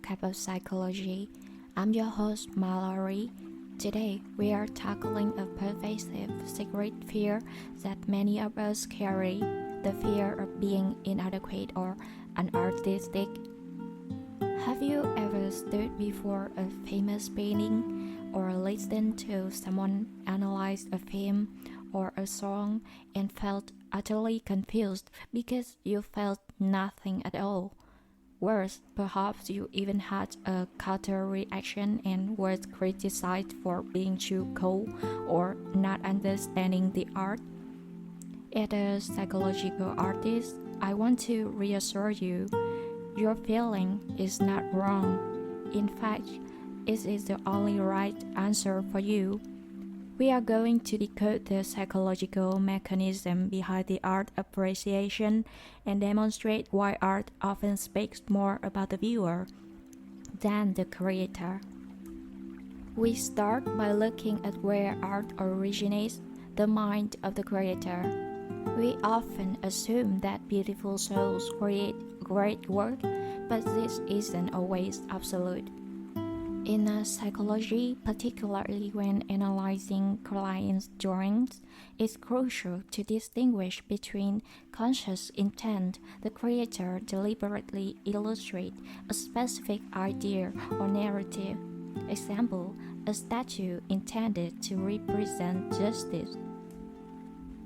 Cup of Psychology. I'm your host, Mallory. Today, we are tackling a pervasive secret fear that many of us carry, the fear of being inadequate or unartistic. Have you ever stood before a famous painting or listened to someone analyze a film or a song and felt utterly confused because you felt nothing at all? Worse, perhaps you even had a counter reaction and was criticized for being too cold or not understanding the art. As a psychological artist, I want to reassure you, your feeling is not wrong. In fact, it is the only right answer for you. We are going to decode the psychological mechanism behind the art appreciation and demonstrate why art often speaks more about the viewer than the creator. We start by looking at where art originates, the mind of the creator. We often assume that beautiful souls create great work, but this isn't always absolute. In psychology, particularly when analyzing clients' drawings, it's crucial to distinguish between conscious intent. The creator deliberately illustrates a specific idea or narrative. Example, a statue intended to represent justice.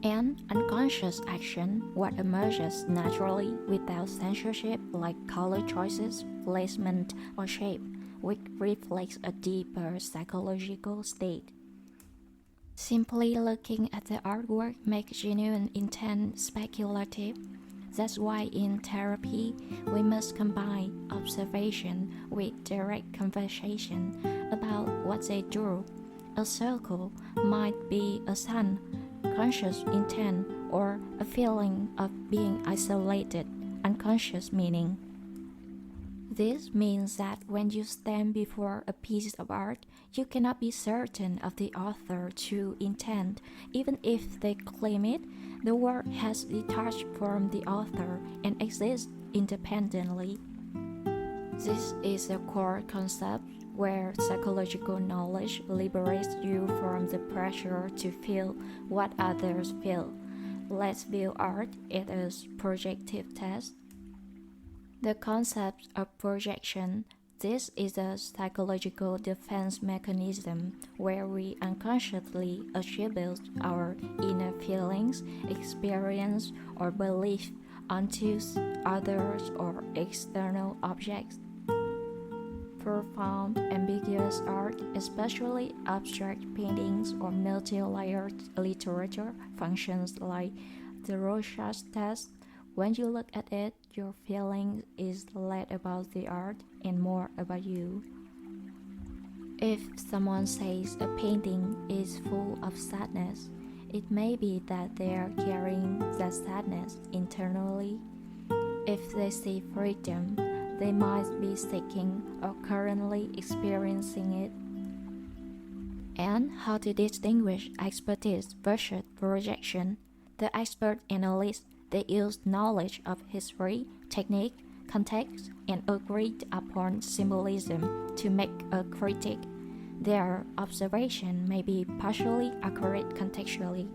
And unconscious action, what emerges naturally without censorship, like color choices, placement, or shape, which reflects a deeper psychological state. Simply looking at the artwork makes genuine intent speculative. That's why in therapy, we must combine observation with direct conversation about what they drew. A circle might be a sun, conscious intent, or a feeling of being isolated, unconscious meaning. This means that when you stand before a piece of art, you cannot be certain of the author's true intent. Even if they claim it, the work has detached from the author and exists independently. This is a core concept where psychological knowledge liberates you from the pressure to feel what others feel. Let's view art as a projective test. The concept of projection. This is a psychological defense mechanism where we unconsciously attribute our inner feelings, experience, or belief onto others or external objects. Profound, ambiguous art, especially abstract paintings or multi-layered literature, functions like the Rorschach test. When you look at it, your feeling is less about the art and more about you. If someone says a painting is full of sadness, it may be that they are carrying that sadness internally. If they see freedom, they might be seeking or currently experiencing it. And how to distinguish expertise versus projection. The expert analyst, they use knowledge of history, technique, context, and agreed upon symbolism to make a critique. Their observation may be partially accurate contextually.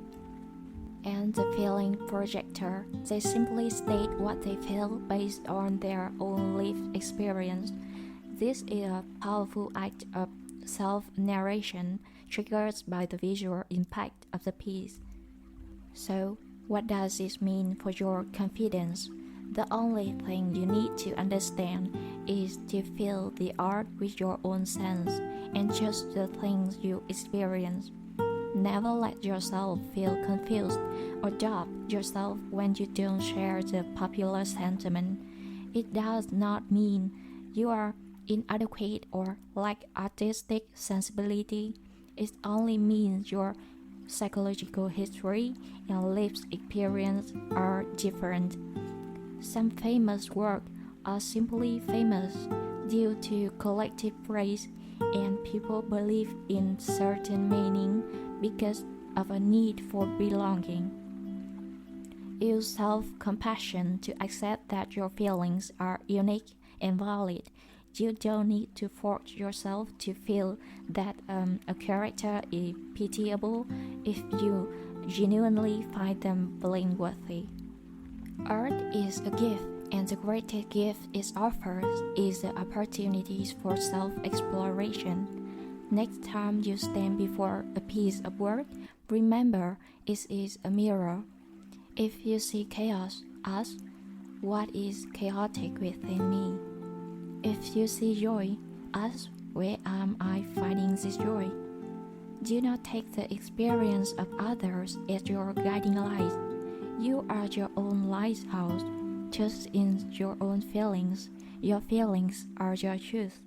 And the feeling projector, they simply state what they feel based on their own lived experience. This is a powerful act of self-narration triggered by the visual impact of the piece. So, what does this mean for your confidence? The only thing you need to understand is to feel the art with your own sense and just the things you experience. Never let yourself feel confused or doubt yourself when you don't share the popular sentiment. It does not mean you are inadequate or lack artistic sensibility. It only means your psychological history and lived experience are different. Some famous works are simply famous due to collective praise, and people believe in certain meaning because of a need for belonging. Use self-compassion to accept that your feelings are unique and valid, You don't need to force yourself to feel that a character is pitiable if you genuinely find them blameworthy. Art is a gift, and the greatest gift it offers is the opportunities for self-exploration. Next time you stand before a piece of work, remember it is a mirror. If you see chaos, ask, what is chaotic within me? If you see joy, ask, where am I finding this joy? Do not take the experience of others as your guiding light. You are your own lighthouse. Trust in your own feelings. Your feelings are your truth.